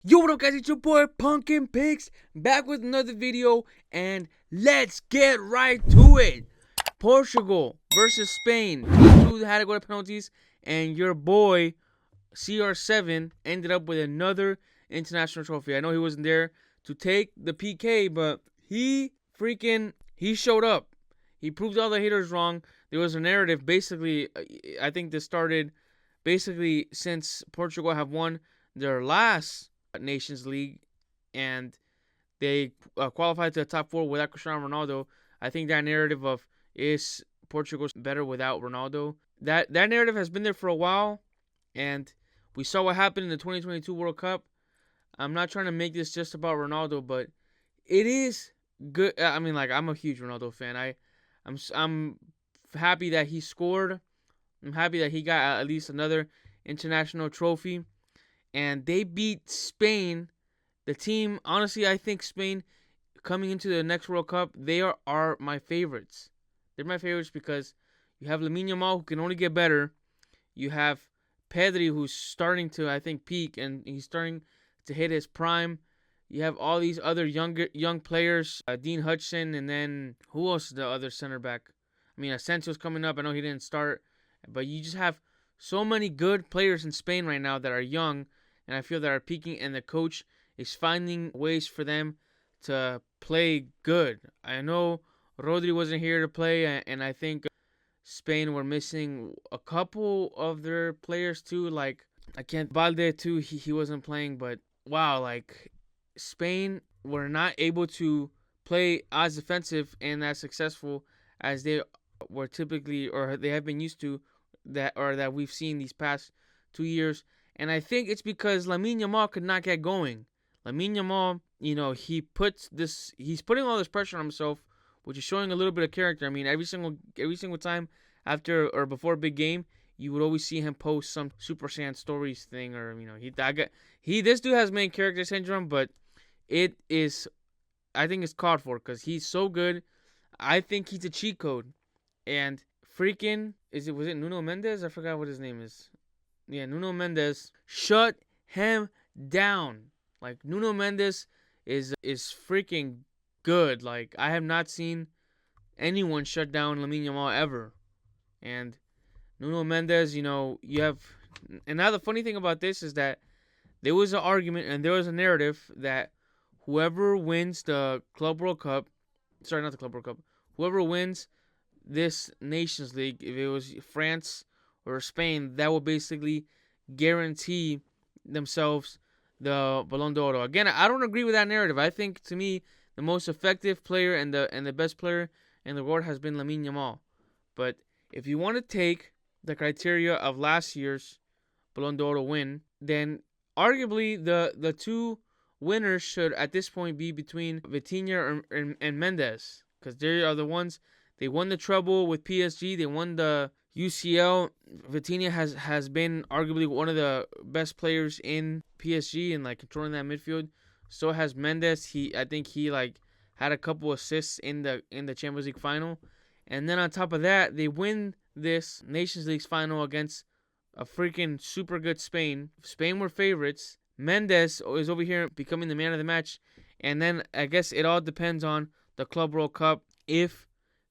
Yo, what up, guys? It's your boy Pumpkin Picks back with another video, and let's get right to it. Portugal versus Spain. Team 2 had to go to penalties, and your boy CR7 ended up with another international trophy. I know he wasn't there to take the PK, but he showed up. He proved all the haters wrong. There was a narrative, basically. I think this started basically since Portugal have won their last Nations League, and they qualified to the top four without Cristiano Ronaldo. I think that narrative of is Portugal's better without Ronaldo, that narrative has been there for a while, and we saw what happened in the 2022 World Cup. I'm not trying to make this just about Ronaldo, but it is good. I mean, like, I'm a huge Ronaldo fan. I'm happy that he scored. I'm happy that he got at least another international trophy, and they beat Spain. The team, honestly, I think Spain coming into the next World Cup, they are my favorites. They're my favorites because you have Lamine Yamal, who can only get better. You have Pedri, who's starting to, I think, peak, and he's starting to hit his prime. You have all these other young players, Dean Hudson, and then who else is the other center back? I mean, Asensio's coming up. I know he didn't start, but you just have so many good players in Spain right now that are young, and I feel that are peaking, and the coach is finding ways for them to play good. I know Rodri wasn't here to play, and I think Spain were missing a couple of their players too. Like, I can't Balde too. He wasn't playing, but wow, like, Spain were not able to play as defensive and as successful as they were typically, or they have been used to, that we've seen these past 2 years. And I think it's because Lamine Yamal could not get going. Lamine Yamal, he's putting all this pressure on himself, which is showing a little bit of character. I mean, every single time after or before a big game, you would always see him post some Super Saiyan stories thing, or this dude has main character syndrome, but I think it's called for because he's so good. I think he's a cheat code, and freaking was it Nuno Mendes? I forgot what his name is. Yeah, Nuno Mendes shut him down. Like, Nuno Mendes is freaking good. Like, I have not seen anyone shut down Lamine Yamal ever. And Nuno Mendes, you have. And now the funny thing about this is that there was an argument and there was a narrative that whoever wins the Club World Cup, sorry, not the Club World Cup, whoever wins this Nations League, if it was France or Spain, that will basically guarantee themselves the Ballon d'Oro. Again, I don't agree with that narrative. I think, to me, the most effective player and the best player in the world has been Lamine Yamal. But if you want to take the criteria of last year's Ballon d'Oro win, then arguably the two winners should at this point be between Vitinha and Mendes, because they are the ones. They won the treble with PSG. They won the UCL. Vitinha has been arguably one of the best players in PSG and, like, controlling that midfield. So has Mendes. I think he had a couple assists in the Champions League final. And then on top of that, they win this Nations League final against a freaking super good Spain. Spain were favorites. Mendes is over here becoming the man of the match. And then I guess it all depends on the Club World Cup. If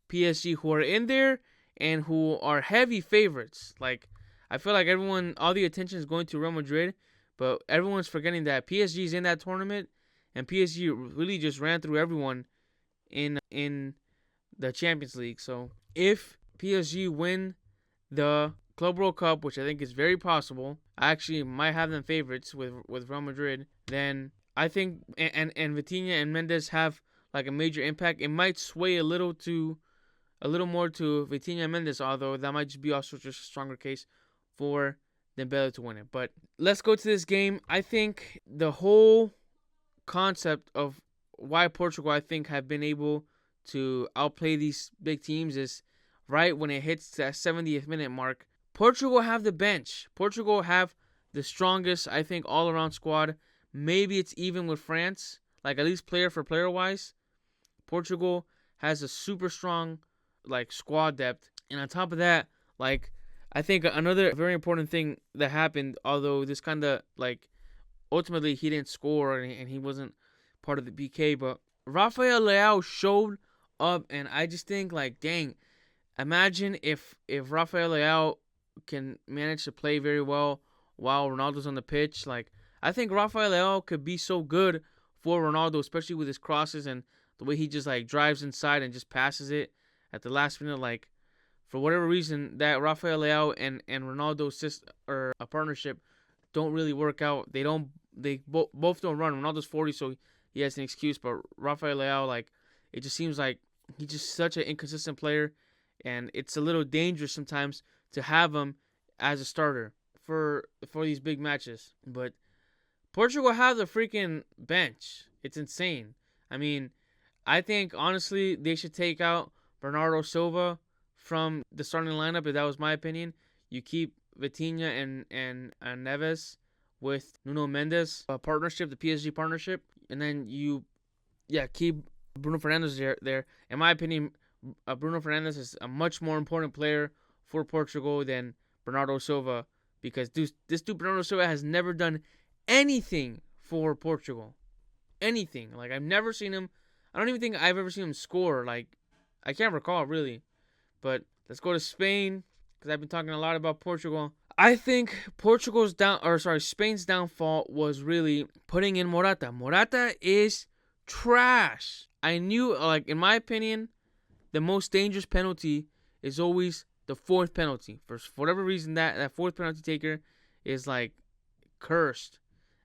PSG, who are in there and who are heavy favorites, like, I feel like all the attention is going to Real Madrid, but everyone's forgetting that PSG is in that tournament, and PSG really just ran through everyone in the Champions League. So if PSG win the Club World Cup, which I think is very possible, I actually might have them favorites with Real Madrid, then I think and Vitinha and Mendes have like a major impact. It might sway a little more to Vitinha and Mendes, although that might just be also just a stronger case for Dembele to win it. But let's go to this game. I think the whole concept of why Portugal, I think, have been able to outplay these big teams is right when it hits that 70th minute mark. Portugal have the bench. Portugal have the strongest, I think, all-around squad. Maybe it's even with France, like, at least player for player wise. Portugal has a super strong, like, squad depth. And on top of that, like, I think another very important thing that happened, although this kind of, like, ultimately he didn't score and he wasn't part of the BK. But Rafael Leao showed up, and I just think like, dang, imagine if Rafael Leao can manage to play very well while Ronaldo's on the pitch. Like, I think Rafael Leao could be so good for Ronaldo, especially with his crosses and the way he just like drives inside and just passes it at the last minute. Like, for whatever reason, that Rafael Leao and Ronaldo's or a partnership don't really work out. They don't. Both don't run. Ronaldo's 40, so he has an excuse. But Rafael Leao, like, it just seems like he's just such an inconsistent player, and it's a little dangerous sometimes to have him as a starter for these big matches. But Portugal have the freaking bench. It's insane. I mean, I think honestly they should take out Bernardo Silva from the starting lineup. If that was my opinion, you keep Vitinha and Neves with Nuno Mendes partnership, the PSG partnership, and then you keep Bruno Fernandes there. In my opinion, Bruno Fernandes is a much more important player for Portugal than Bernardo Silva because this dude Bernardo Silva has never done anything for Portugal. Anything. Like, I've never seen him. I don't even think I've ever seen him score. Like, I can't recall really. But let's go to Spain because I've been talking a lot about Portugal. I think Spain's downfall was really putting in Morata. Morata is trash. I knew, like, in my opinion, the most dangerous penalty is always the fourth penalty. For whatever reason, that fourth penalty taker is like cursed.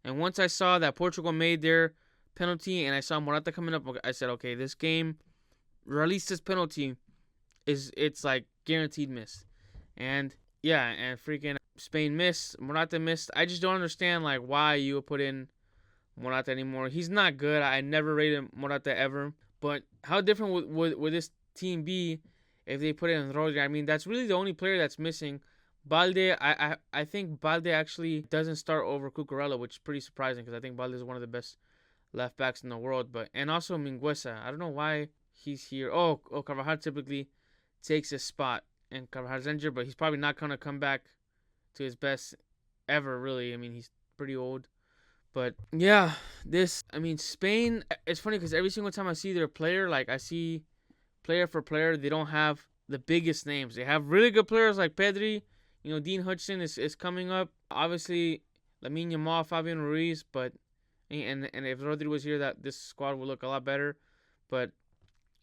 And once I saw that Portugal made their penalty and I saw Morata coming up, I said, okay, this game, or at least this penalty, it's like guaranteed miss. And yeah, and freaking Spain missed, Morata missed. I just don't understand like why you would put in Morata anymore. He's not good. I never rated Morata ever. But how different would this team be if they put in Rodri? I mean, that's really the only player that's missing. Balde, I think Balde actually doesn't start over Cucurella, which is pretty surprising because I think Balde is one of the best left backs in the world. And also Mingueza. I don't know why he's here. Oh, Carvajal typically takes his spot, and Carvajal's injured, but he's probably not gonna come back to his best ever. Really, I mean, he's pretty old. But yeah, Spain. It's funny because every single time I see their player, like I see player for player, they don't have the biggest names. They have really good players like Pedri. Dean Hudson is coming up. Obviously, Lamine Yamal, Fabian Ruiz, but and if Rodri was here, that this squad would look a lot better. But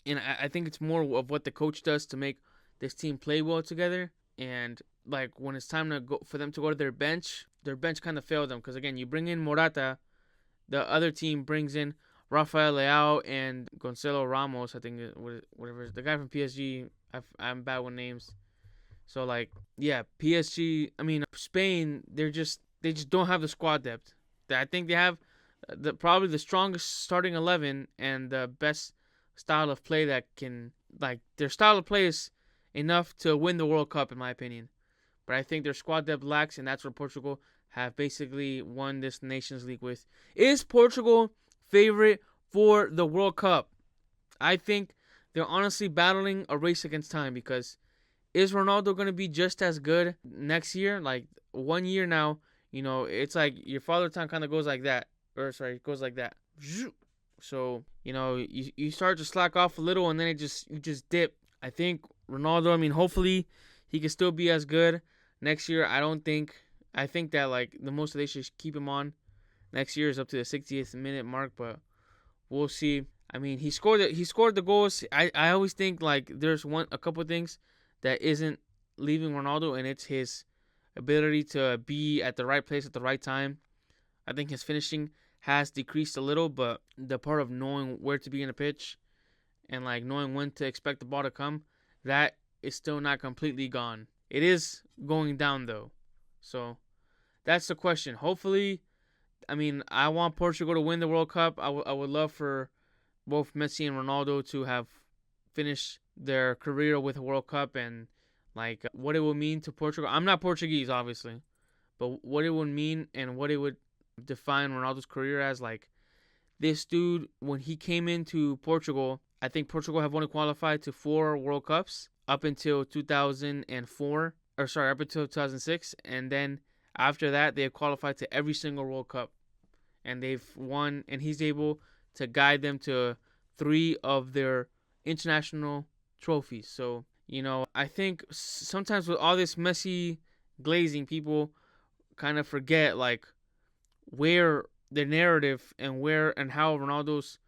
I think it's more of what the coach does to make this team play well together. And like when it's time to go for them to go to their bench kind of failed them because again, you bring in Morata, the other team brings in Rafael Leao and Gonzalo Ramos. I think whatever the guy from PSG. I'm bad with names. So like yeah, Spain. They just don't have the squad depth. I think they have probably the strongest starting 11 and the best style of play that can their style of play is enough to win the World Cup in my opinion. But I think their squad depth lacks, and that's where Portugal have basically won this Nations League with. Is Portugal favorite for the World Cup? I think they're honestly battling a race against time because is Ronaldo going to be just as good next year? Like 1 year now, it's like your father time kind of goes like that. It goes like that. So, you start to slack off a little and then you just dip. I think Ronaldo, hopefully he can still be as good next year. I think that like the most they should keep him on next year is up to the 60th minute mark, but we'll see. He scored the goals. I always think like there's a couple of things that isn't leaving Ronaldo, and it's his ability to be at the right place at the right time. I think his finishing has decreased a little, but the part of knowing where to be in a pitch and like knowing when to expect the ball to come, that is still not completely gone. It is going down though. So that's the question. Hopefully, I want Portugal to win the World Cup. I would love for both Messi and Ronaldo to have finished their career with a World Cup and like what it would mean to Portugal. I'm not Portuguese, obviously, but what it would mean and what it would define Ronaldo's career as, like, this dude, when he came into Portugal, I think Portugal have only qualified to 4 World Cups up until 2004, up until 2006, and then after that they have qualified to every single World Cup. and they've won, and he's able to guide them to 3 of their international trophies. So, I think sometimes with all this Messi glazing, people kind of forget like where the narrative and where and how Ronaldo's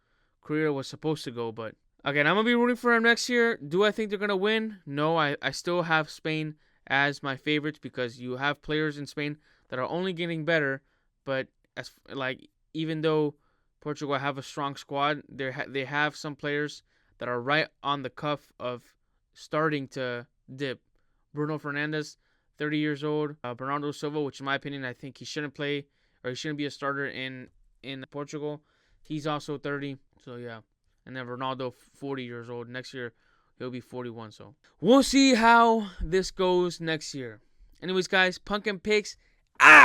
career was supposed to go. But again, I'm gonna be rooting for him next year. Do I think they're gonna win? No, I still have Spain as my favorites because you have players in Spain that are only getting better. But as like even though Portugal have a strong squad, they have some players that are right on the cuff of starting to dip. Bruno Fernandes, 30 years old. Bernardo Silva, which in my opinion I think he shouldn't play or he shouldn't be a starter in Portugal. He's also 30. So yeah. And then Ronaldo, 40 years old. Next year, he'll be 41. So we'll see how this goes next year. Anyways, guys, Pumpkin Picks out.